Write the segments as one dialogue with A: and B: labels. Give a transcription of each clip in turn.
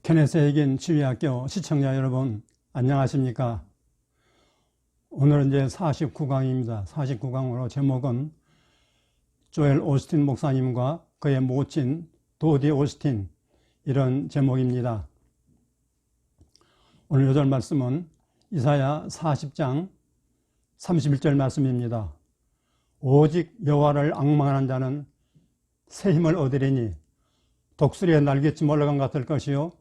A: 케네스에겐 치유학교 시청자 여러분, 안녕하십니까? 오늘은 이제 49강입니다. 49강으로 제목은 조엘 오스틴 목사님과 그의 모친 도디 오스틴, 이런 제목입니다. 오늘 요절 말씀은 이사야 40장 31절 말씀입니다. 오직 여호와를 앙망하는 자는 새 힘을 얻으리니 독수리의 날갯짓 올라간 것 같을 것이요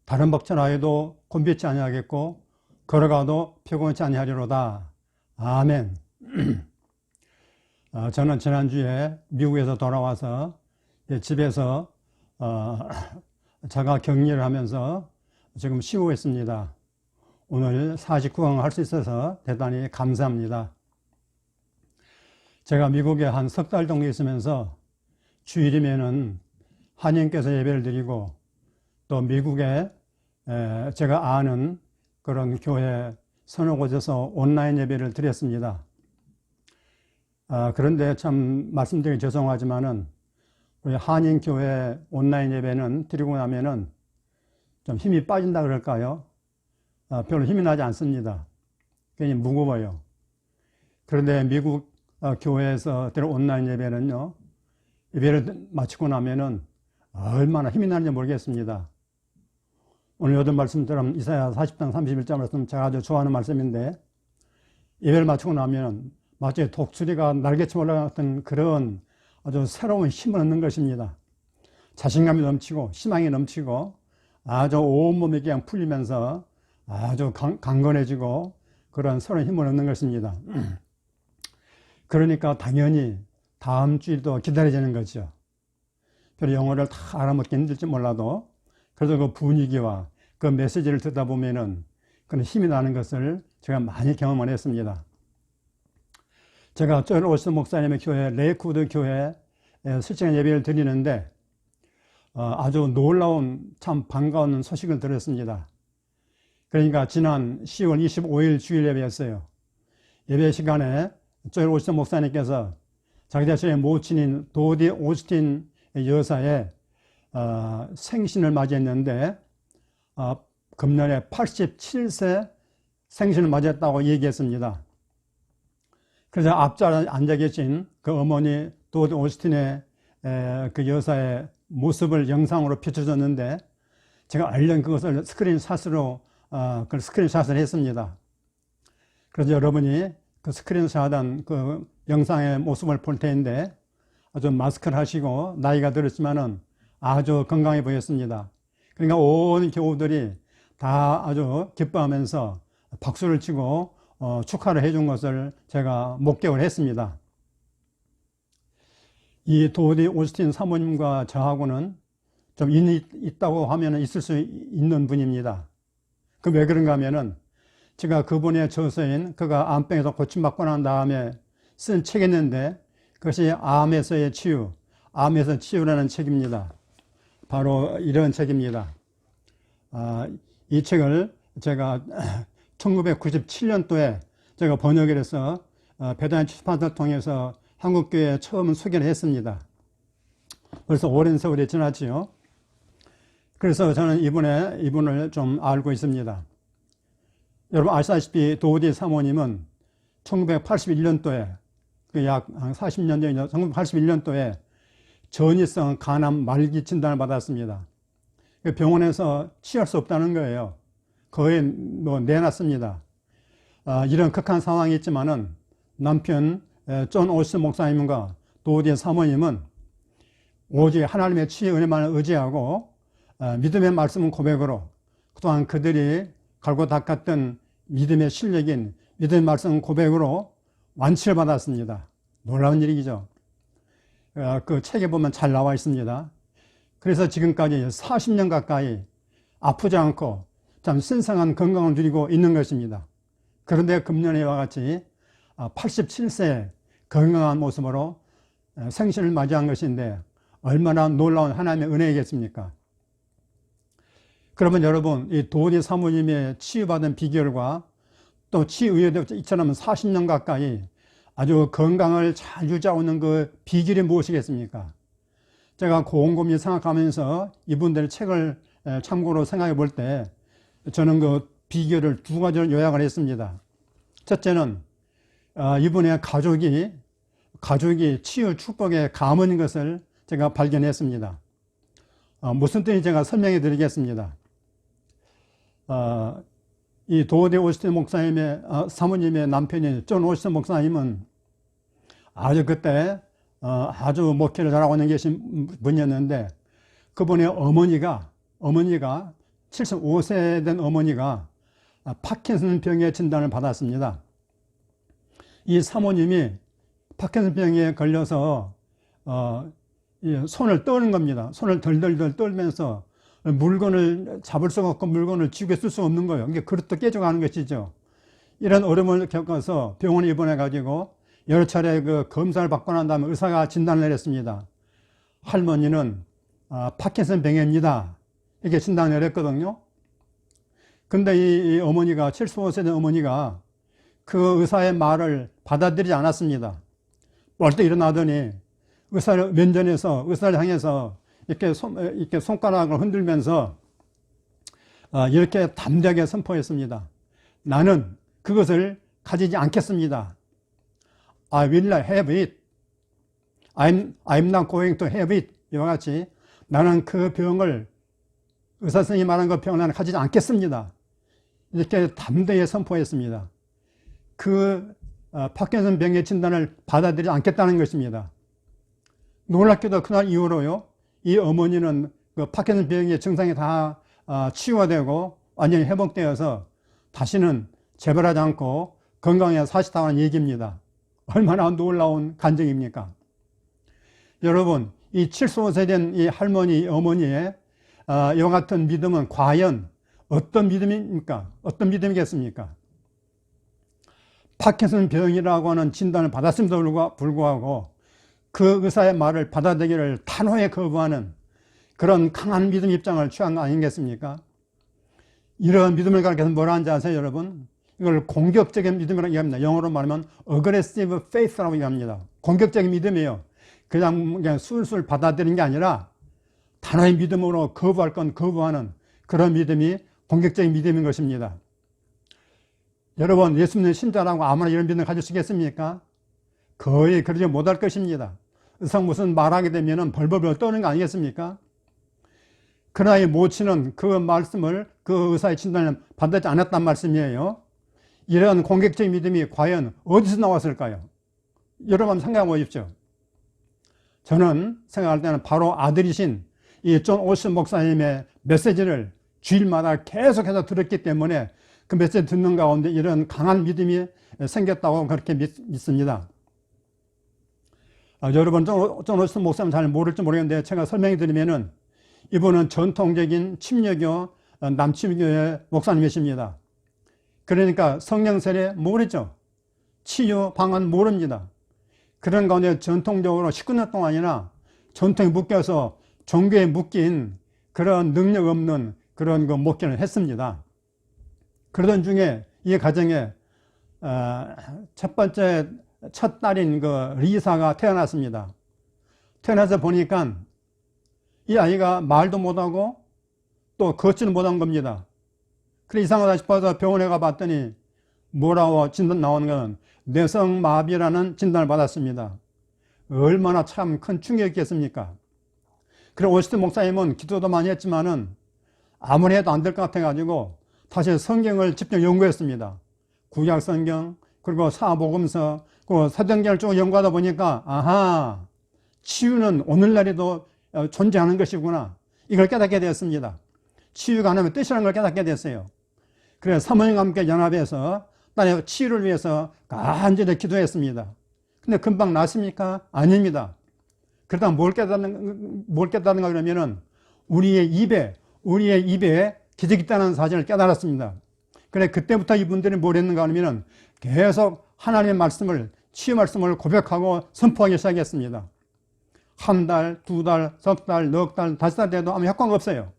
A: 다른 박천하여도 곤비치 아니하겠고 걸어가도 피곤치 아니하리로다. 아멘. 저는 지난주에 미국에서 돌아와서 집에서 자가 격리를 하면서 지금 쉬고 있습니다. 오늘 49강을 할 수 있어서 대단히 감사합니다. 제가 미국에 한 석 달 정도 있으면서 주일이면은 한인께서 예배를 드리고 또 미국에 제가 아는 그런 교회 서너 곳에서 온라인 예배를 드렸습니다. 그런데 참 말씀드리기 죄송하지만은 우리 한인 교회 온라인 예배는 드리고 나면은 좀 힘이 빠진다 그럴까요? 별로 힘이 나지 않습니다. 괜히 무거워요. 그런데 미국 교회에서 드린 온라인 예배는요, 예배를 마치고 나면은 얼마나 힘이 나는지 모르겠습니다. 오늘 요즘 말씀처럼 이사야 40장 31절 말씀 제가 아주 좋아하는 말씀인데, 예배를 마치고 나면 마치 독수리가 날개쳐 올라갔던 그런 아주 새로운 힘을 얻는 것입니다. 자신감이 넘치고 희망이 넘치고 아주 온몸이 그냥 풀리면서 아주 강건해지고 그런 새로운 힘을 얻는 것입니다. 그러니까 당연히 다음 주일도 기다려지는 거죠. 별로 영어를 다 알아먹기 힘들지 몰라도 그래도 그 분위기와 그 메시지를 듣다 보면은 그런 힘이 나는 것을 제가 많이 경험을 했습니다. 제가 조엘 오스틴 목사님의 교회, 레이크우드 교회에 실제 예배를 드리는데 아주 놀라운 참 반가운 소식을 들었습니다. 그러니까 지난 10월 25일 주일 예배였어요. 예배 시간에 조엘 오스틴 목사님께서 자기 자신의 모친인 도디 오스틴 여사의 생신을 맞이했는데 금년에 87세 생신을 맞이했다고 얘기했습니다. 그래서 앞자리에 앉아 계신 그 어머니 도디 오스틴의 그 여사의 모습을 영상으로 비춰줬는데 제가 얼른 그것을 스크린샷으로 그 스크린샷을 했습니다. 그래서 여러분이 그 스크린샷한 그 영상의 모습을 볼 텐데 아주 마스크를 하시고 나이가 들었지만은 아주 건강해 보였습니다. 그러니까 온 교우들이 다 아주 기뻐하면서 박수를 치고 축하를 해준 것을 제가 목격을 했습니다. 이 도디 오스틴 사모님과 저하고는 좀 인이 있다고 하면 있을 수 있는 분입니다. 그 왜 그런가 하면은 제가 그분의 저서인 그가 암병에서 고침받고 난 다음에 쓴 책이 있는데 그것이 암에서의 치유, 암에서 치유라는 책입니다. 바로 이런 책입니다. 이 책을 제가 1997년도에 제가 번역을 해서 배단 출판사를 통해서 한국교회에 처음 소개를 했습니다. 벌써 오랜 세월이 지났지요. 그래서 저는 이분을 좀 알고 있습니다. 여러분 아시다시피 도디 사모님은 1981년도에 약 40년 전이죠. 1981년도에 전이성 간암 말기 진단을 받았습니다. 병원에서 치료할 수 없다는 거예요. 거의 내놨습니다. 이런 극한 상황이 있지만은 남편 존 오스틴 목사님과 도디 사모님은 오직 하나님의 치유 은혜만을 의지하고 믿음의 말씀 고백으로 그동안 그들이 갈고 닦았던 믿음의 실력인 믿음의 말씀 고백으로 완치를 받았습니다. 놀라운 일이죠. 그 책에 보면 잘 나와 있습니다. 그래서 지금까지 40년 가까이 아프지 않고 참 신성한 건강을 누리고 있는 것입니다. 그런데 금년에와 같이 87세 건강한 모습으로 생신을 맞이한 것인데 얼마나 놀라운 하나님의 은혜이겠습니까? 그러면 여러분, 이 도디 사모님의 치유받은 비결과 또 치유의도 이처럼 40년 가까이 아주 건강을 잘 유지하고 있는 그 비결이 무엇이겠습니까? 제가 곰곰이 생각하면서 이분들의 책을 참고로 생각해 볼 때 저는 그 비결을 두 가지를 요약을 했습니다. 첫째는 이분의 가족이 치유 축복의 가문인 것을 제가 발견했습니다. 무슨 뜻인지 제가 설명해 드리겠습니다. 이 도데 오스틴 목사님의 사모님의 남편인 존 오스틴 목사님은 아주 그때 아주 목회를 잘하고 있는 계신 분이었는데, 그분의 어머니가 75세 된 어머니가 파킨슨 병의 진단을 받았습니다. 이 사모님이 파킨슨 병에 걸려서 손을 떠는 겁니다. 손을 덜덜덜 떨면서 물건을 잡을 수가 없고 물건을 쥐고 쓸 수가 없는 거예요. 이게 그릇도 깨져가는 것이죠. 이런 어려움을 겪어서 병원에 입원해 가지고 여러 차례 그 검사를 받고 난 다음에 의사가 진단을 내렸습니다. 할머니는 파킨슨 병입니다. 이렇게 진단을 내렸거든요. 근데 이 어머니가 75세 된 어머니가 그 의사의 말을 받아들이지 않았습니다. 벌떡 일어나더니 의사를 면전에서 의사를 향해서 이렇게 손가락을 흔들면서 이렇게 담대하게 선포했습니다. 나는 그것을 가지지 않겠습니다. I will not have it. I'm not going to have it. 이와 같이 나는 그 병을, 의사 선생님이 말한 그 병을 나는 가지지 않겠습니다. 이렇게 담대히 선포했습니다. 그 파킨슨 병의 진단을 받아들이지 않겠다는 것입니다. 놀랍게도 그날 이후로요, 이 어머니는 그 파킨슨 병의 증상이 다 치유가 되고 완전히 회복되어서 다시는 재발하지 않고 건강에 사시다는 얘기입니다. 얼마나 놀라운 간증입니까? 여러분, 이 75세 된 이 할머니, 어머니의 이와 같은 믿음은 과연 어떤 믿음입니까? 어떤 믿음이겠습니까? 파킨슨 병이라고 하는 진단을 받았음에도 불구하고 그 의사의 말을 받아들이기를 단호히 거부하는 그런 강한 믿음 입장을 취한 거 아니겠습니까? 이런 믿음을 가르쳐서 뭐라 하는지 아세요, 여러분? 이걸 공격적인 믿음이라고 얘기합니다. 영어로 말하면 aggressive faith라고 얘기합니다. 공격적인 믿음이에요. 그냥 술술 받아들이는 게 아니라 단호히 믿음으로 거부할 건 거부하는 그런 믿음이 공격적인 믿음인 것입니다. 여러분, 예수 믿는 신자라고 아무나 이런 믿음을 가질 수 있겠습니까? 거의 그러지 못할 것입니다. 의사 무슨 말하게 되면 벌벌벌 떠는 거 아니겠습니까? 그러나 이 모친은 그 말씀을, 그 의사의 진단을 받지 않았단 말씀이에요. 이런 공격적인 믿음이 과연 어디서 나왔을까요? 여러분 한번 생각해 보십시오. 저는 생각할 때는 바로 아들이신 이 존 오스틴 목사님의 메시지를 주일마다 계속해서 들었기 때문에 그 메시지 듣는 가운데 이런 강한 믿음이 생겼다고 그렇게 믿습니다. 여러분, 존 오스틴 목사님 잘 모를지 모르겠는데 제가 설명해 드리면은 이분은 전통적인 침례교, 남침교의 목사님이십니다. 그러니까 성령 세례 모르죠. 치유 방안 모릅니다. 그런 가운데 전통적으로 19년 동안이나 전통에 묶여서 종교에 묶인 그런 능력 없는 그런 그 목회를 했습니다. 그러던 중에 이 가정에 첫 딸인 그 리사가 태어났습니다. 태어나서 보니까 이 아이가 말도 못하고 또 걷지는 못한 겁니다. 그래 이상하다 싶어서 병원에 가봤더니 뭐라고 진단 나오는 건 뇌성마비라는 진단을 받았습니다. 얼마나 참 큰 충격이겠습니까? 그래 오스틴 목사님은 기도도 많이 했지만은 아무리 해도 안 될 것 같아가지고 다시 성경을 직접 연구했습니다. 구약 성경, 그리고 사복음서, 그 사도행전을 쭉 연구하다 보니까 아하, 치유는 오늘날에도 존재하는 것이구나. 이걸 깨닫게 되었습니다. 치유가 하나님의 뜻이라는 걸 깨닫게 됐어요. 그래서 사모님과 함께 연합해서 딸의 치유를 위해서 간절히 기도했습니다. 근데 금방 났습니까? 아닙니다. 그러다 뭘 깨닫는가 그러면은 우리의 입에 기적이 있다는 사실을 깨달았습니다. 그래 그때부터 이분들이 뭘 했는가 하면은 계속 하나님의 말씀을, 치유 말씀을 고백하고 선포하기 시작했습니다. 한 달, 두 달, 석 달, 넉 달, 다섯 달 돼도 아무 효과가 없어요.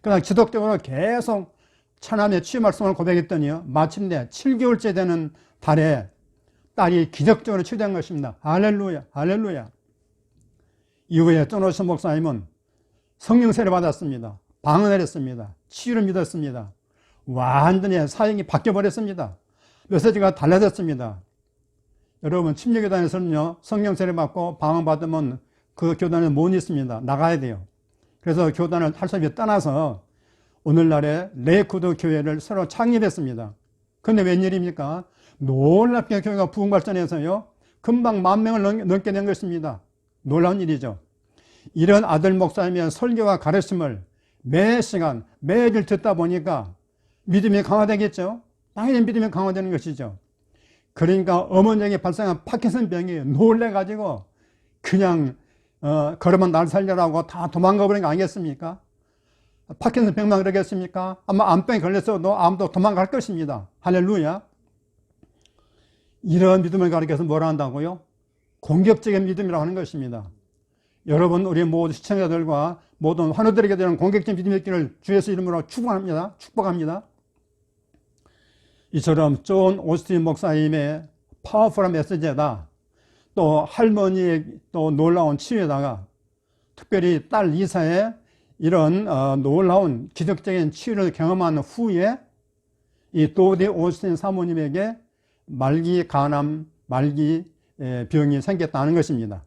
A: 그러나 지속적으로 계속 하나님의 치유 말씀을 고백했더니요, 마침내 7개월째 되는 달에 딸이 기적적으로 치유된 것입니다. 할렐루야, 할렐루야. 이후에 존 오스틴 목사님은 성령 세례 받았습니다. 방언을 했습니다. 치유를 믿었습니다. 완전히 사역이 바뀌어버렸습니다. 메시지가 달라졌습니다. 여러분, 침례교단에서는요, 성령 세례 받고 방언 받으면 그 교단에 못 있습니다. 나가야 돼요. 그래서 교단을 탈섭이 떠나서 오늘날의 레이코드 교회를 새로 창립했습니다. 근데 웬일입니까? 놀랍게 교회가 부흥 발전해서요, 금방 10,000명을 넘게 된 것입니다. 놀라운 일이죠. 이런 아들 목사님의 설교와 가르침을 매 시간, 매일 듣다 보니까 믿음이 강화되겠죠? 당연히 믿음이 강화되는 것이죠. 그러니까 어머니에게 발생한 파킨슨 병이 놀래가지고 그냥 걸으면 날 살려라고 다 도망가 버린 거 아니겠습니까? 파킨슨 병만 그러겠습니까? 아마 암병이 걸렸어도 아무도 도망갈 것입니다. 할렐루야. 이런 믿음을 가르쳐서 뭐라 한다고요? 공격적인 믿음이라고 하는 것입니다. 여러분, 우리 모든 시청자들과 모든 환우들에게 되는 공격적인 믿음이 있기를 주 예수 이름으로 축복합니다. 이처럼 존 오스틴 목사님의 파워풀한 메시지에다 또 할머니의 또 놀라운 치유에다가 특별히 딸 리사의 이런 놀라운 기적적인 치유를 경험한 후에 이 도디 오스틴 사모님에게 말기 간암, 말기 병이 생겼다는 것입니다.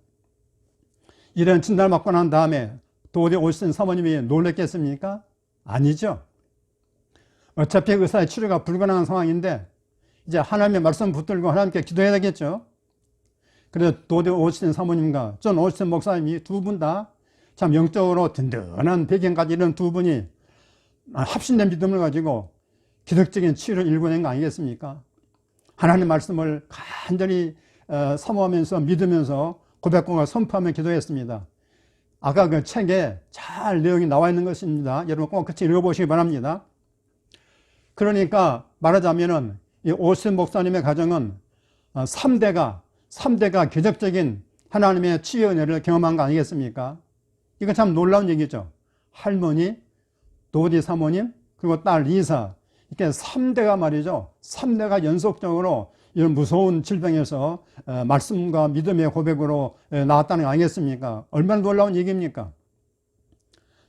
A: 이런 진단을 받고 난 다음에 도디 오스틴 사모님이 놀랬겠습니까? 아니죠. 어차피 의사의 치료가 불가능한 상황인데 이제 하나님의 말씀 붙들고 하나님께 기도해야 되겠죠. 그래서 도디 오스틴 사모님과 존 오스틴 목사님이 두 분 다 참 영적으로 든든한 배경까지 이런 두 분이 합심된 믿음을 가지고 기적적인 치유를 일궈낸 거 아니겠습니까? 하나님의 말씀을 간절히 사모하면서 믿으면서 고백과 선포하며 기도했습니다. 아까 그 책에 잘 내용이 나와 있는 것입니다. 여러분 꼭 같이 읽어보시기 바랍니다. 그러니까 말하자면은 이 오스틴 목사님의 가정은 3대가 기적적인 하나님의 치유 은혜를 경험한 거 아니겠습니까? 이건 참 놀라운 얘기죠. 할머니, 도디 사모님, 그리고 딸 리사, 이렇게 3대가 말이죠. 3대가 연속적으로 이런 무서운 질병에서 말씀과 믿음의 고백으로 나왔다는 거 아니겠습니까? 얼마나 놀라운 얘기입니까?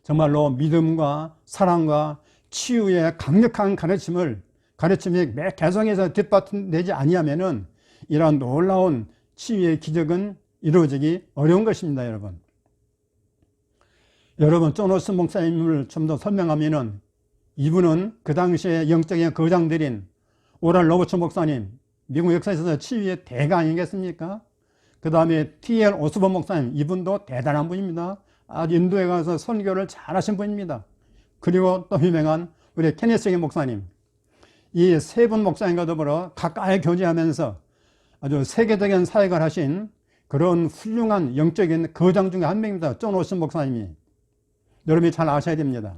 A: 정말로 믿음과 사랑과 치유의 강력한 가르침이 매 개성에서 뒷받침되지 아니하면은 이러한 놀라운 치유의 기적은 이루어지기 어려운 것입니다, 여러분. 여러분, 존 오스틴 목사님을 좀 더 설명하면은 이분은 그 당시에 영적인 거장들인 오랄 로버츠 목사님, 미국 역사에서 치유의 대가 아니겠습니까? 그 다음에 T.L. 오스본 목사님, 이분도 대단한 분입니다. 인도에 가서 선교를 잘하신 분입니다. 그리고 또 유명한 우리 케네스 목사님, 이 세 분 목사님과 더불어 가까이 교제하면서 아주 세계적인 사역을 하신 그런 훌륭한 영적인 거장 중에 한 명입니다. 존 오스틴 목사님이. 여러분이 잘 아셔야 됩니다.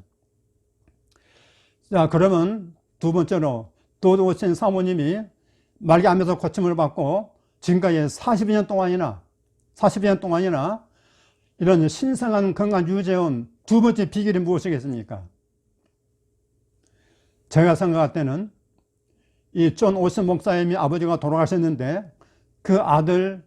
A: 자, 그러면 두 번째로 도디 오스틴 사모님이 말기암에서 고침을 받고 지금까지 40여 년 동안이나 이런 신성한 건강 유지해온 두 번째 비결이 무엇이겠습니까? 제가 생각할 때는 이 존 오스틴 목사님이 아버지가 돌아가셨는데 그 아들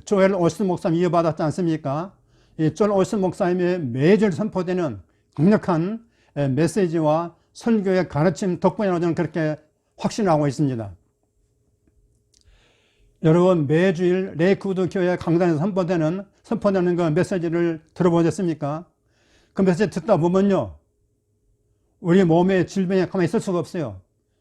A: 조엘 오스틴 목사님 이어받았지 않습니까? 이 존 오스틴 목사님의 매주 선포되는 강력한 메시지와 설교의 가르침 덕분이라고 저는 그렇게 확신하고 있습니다. 여러분, 매주일 레이크우드 교회 강단에서 선포되는 그 메시지를 들어보셨습니까? 그 메시지 듣다 보면요, 우리 몸에 질병에 가만히 있을 수가 없어요.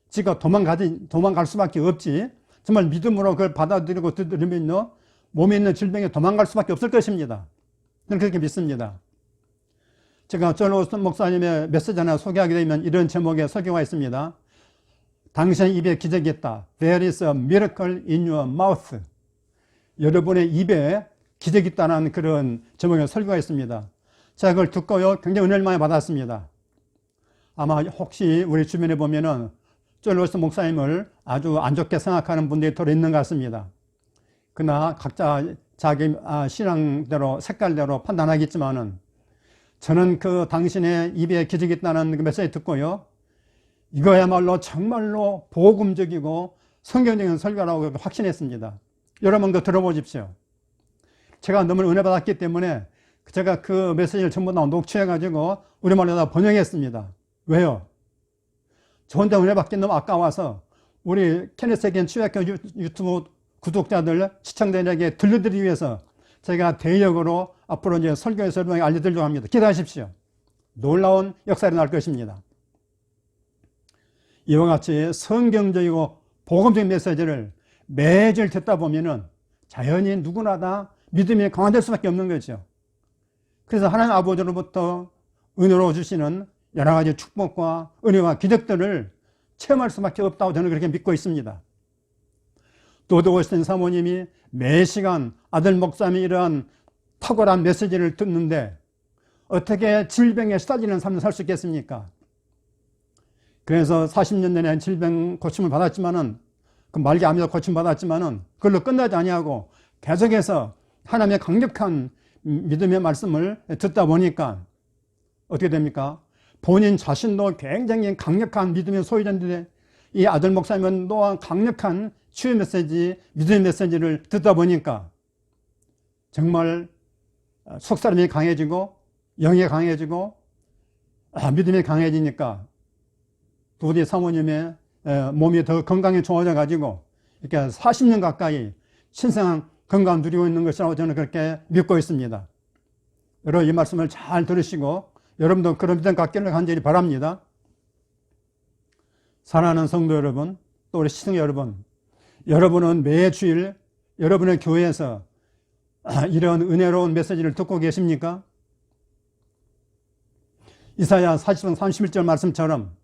A: 지가 도망갈 수밖에 없지. 정말 믿음으로 그걸 받아들이고 들으면요, 몸에 있는 질병에 도망갈 수밖에 없을 것입니다. 저는 그렇게 믿습니다. 제가 존 오스틴 목사님의 메시지 하나 소개하게 되면 이런 제목의 설교가 있습니다. 당신의 입에 기적이 있다. There is a miracle in your mouth. 여러분의 입에 기적이 있다는 그런 제목의 설교가 있습니다. 제가 그걸 듣고요, 굉장히 은혜를 많이 받았습니다. 아마 혹시 우리 주변에 보면은 존 오스틴 목사님을 아주 안 좋게 생각하는 분들이 더 있는 것 같습니다. 그러나 각자 자기 신앙대로, 색깔대로 판단하겠지만은 저는 그 당신의 입에 기적이 있다는 그 메시지 듣고요, 이거야말로 정말로 복음적이고 성경적인 설교라고 확신했습니다. 여러분 그 들어보십시오. 제가 너무 은혜 받았기 때문에 제가 그 메시지를 전부 다 녹취해가지고 우리말로 다 번역했습니다. 왜요? 저 혼자 은혜 받기 너무 아까워서 우리 케네스 해긴 치유학교 유튜브 구독자들, 시청자들에게 들려드리기 위해서 제가 대역으로 앞으로 이제 설교에서 여러분에게 알려드리려고 합니다. 기대하십시오. 놀라운 역사가 날 것입니다. 이와 같이 성경적이고 복음적인 메시지를 매주 듣다 보면은 자연히 누구나 다 믿음이 강화될 수밖에 없는 거죠. 그래서 하나님 아버지로부터 은혜로 주시는 여러 가지 축복과 은혜와 기적들을 체험할 수밖에 없다고 저는 그렇게 믿고 있습니다. 도도하신 사모님이 매 시간 아들 목사님이 이러한 탁월한 메시지를 듣는데 어떻게 질병에 시달리는 삶을 살 수 있겠습니까? 그래서 40년 전에 질병 고침을 받았지만은 그 말기 암에서 고침 받았지만은 그걸로 끝나지 아니하고 계속해서 하나님의 강력한 믿음의 말씀을 듣다 보니까 어떻게 됩니까? 본인 자신도 굉장히 강력한 믿음의 소유자인데 이 아들 목사님은 또한 강력한 치유 메시지, 믿음의 메시지를 듣다 보니까 정말 속사람이 강해지고 영이 강해지고 믿음이 강해지니까 부디 사모님의 몸이 더 건강이 좋아져 가지고 이렇게 40년 가까이 신성한 건강을 누리고 있는 것이라고 저는 그렇게 믿고 있습니다. 여러분 이 말씀을 잘 들으시고 여러분도 그런 믿음 갖기를 간절히 바랍니다. 사랑하는 성도 여러분, 또 우리 시청 여러분, 여러분은 매주일 여러분의 교회에서 이런 은혜로운 메시지를 듣고 계십니까? 이사야 40장 31절 말씀처럼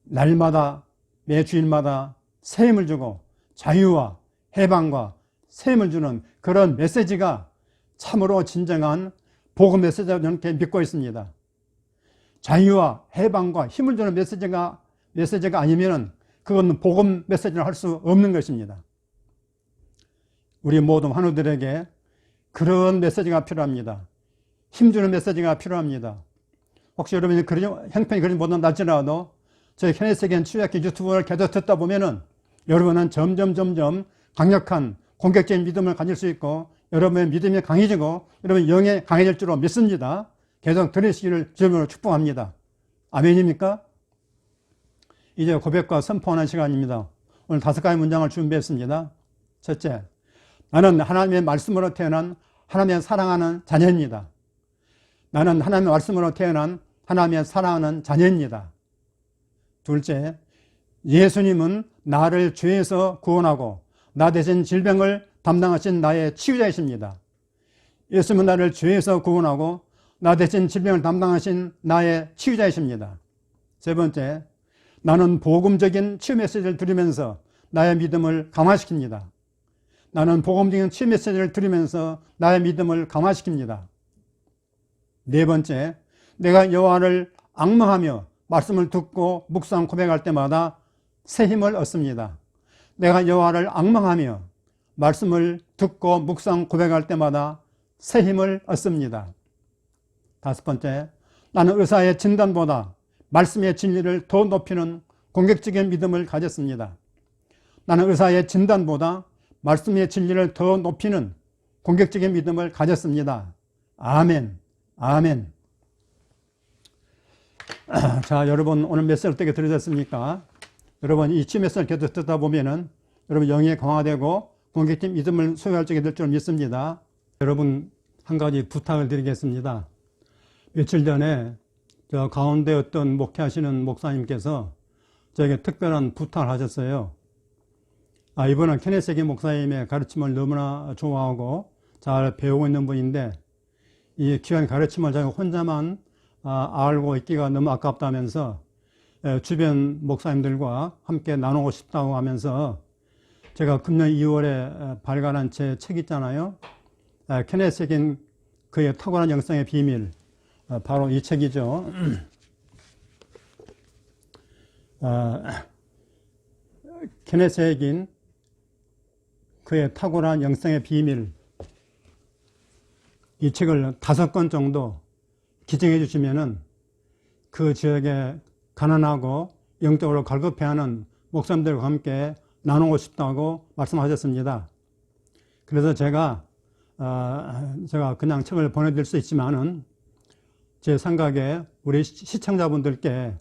A: 날마다 매주일마다 새 힘을 주고 자유와 해방과 새 힘을 주는 그런 메시지가 참으로 진정한 복음 메시지라고 저는 믿고 있습니다. 자유와 해방과 힘을 주는 메시지가 아니면 그건 복음 메시지를 할 수 없는 것입니다. 우리 모든 환우들에게 그런 메시지가 필요합니다. 힘주는 메시지가 필요합니다. 혹시 여러분이 형편이 그러지 못한다할지라도 저희 케네스에겐 치유학교 유튜브를 계속 듣다 보면은 여러분은 점점 강력한 공격적인 믿음을 가질 수 있고 여러분의 믿음이 강해지고 여러분 영이 강해질 줄로 믿습니다. 계속 들으시기를 주님으로 축복합니다. 아멘입니까? 이제 고백과 선포하는 시간입니다. 오늘 5가지 문장을 준비했습니다. 첫째, 나는 하나님의 말씀으로 태어난 하나님의 사랑하는 자녀입니다. 나는 하나님의 말씀으로 태어난 하나님의 사랑하는 자녀입니다. 둘째, 예수님은 나를 죄에서 구원하고 나 대신 질병을 담당하신 나의 치유자이십니다. 예수님은 나를 죄에서 구원하고 나 대신 질병을 담당하신 나의 치유자이십니다. 세 번째, 나는 복음적인 치유 메시지를 들으면서 나의 믿음을 강화시킵니다. 나는 복음적인 치유 메시지를 들으면서 나의 믿음을 강화시킵니다. 네 번째, 내가 여호와를 앙망하며 말씀을 듣고 묵상 고백할 때마다 새 힘을 얻습니다. 내가 여호와를 앙망하며 말씀을 듣고 묵상 고백할 때마다 새 힘을 얻습니다. 다섯 번째, 나는 의사의 진단보다 말씀의 진리를 더 높이는 공격적인 믿음을 가졌습니다. 나는 의사의 진단보다 말씀의 진리를 더 높이는 공격적인 믿음을 가졌습니다. 아멘, 아멘. 자, 여러분 오늘 메시지를 어떻게 들으셨습니까? 여러분 이 치유 메시지를 계속 듣다 보면은 여러분 영이 강화되고 공격적인 믿음을 소유할 수 있게 될 줄 믿습니다. 여러분 한 가지 부탁을 드리겠습니다. 며칠 전에 저 가운데 어떤 목회하시는 목사님께서 저에게 특별한 부탁을 하셨어요. 이분은 케네스 해긴 목사님의 가르침을 너무나 좋아하고 잘 배우고 있는 분인데 이 귀한 가르침을 자기가 혼자만 알고 있기가 너무 아깝다면서 주변 목사님들과 함께 나누고 싶다고 하면서 제가 금년 2월에 발간한 제 책 있잖아요. 케네스 해긴 그의 탁월한 영성의 비밀, 바로 이 책이죠. 케네스 해긴 그의 탁월한 영성의 비밀, 이 책을 5권 정도 기증해 주시면은 그 지역에 가난하고 영적으로 갈급해하는 목사님들과 함께 나누고 싶다고 말씀하셨습니다. 그래서 제가 제가 그냥 책을 보내드릴 수 있지만은 제 생각에 우리 시청자분들께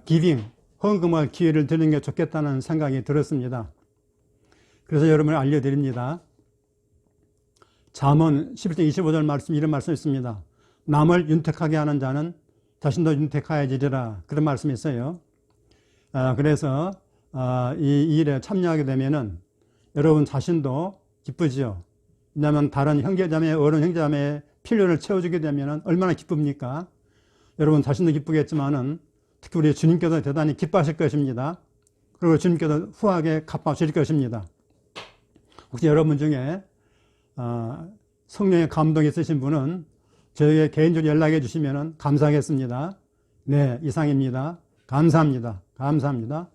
A: 기빙, 헌금할 기회를 드리는 게 좋겠다는 생각이 들었습니다. 그래서 여러분을 알려드립니다. 잠언 11장 25절 말씀, 이런 말씀이 있습니다. 남을 윤택하게 하는 자는 자신도 윤택하여지리라. 그런 말씀이 있어요. 그래서 이 일에 참여하게 되면은 여러분 자신도 기쁘지요. 왜냐하면 다른 형제자매, 어른 형제자매의 필요를 채워주게 되면은 얼마나 기쁩니까? 여러분 자신도 기쁘겠지만은 특히 우리 주님께서 대단히 기뻐하실 것입니다. 그리고 주님께서 후하게 갚아주실 것입니다. 혹시 여러분 중에 성령의 감동이 있으신 분은 저에게 개인적으로 연락해 주시면 감사하겠습니다. 네, 이상입니다. 감사합니다. 감사합니다.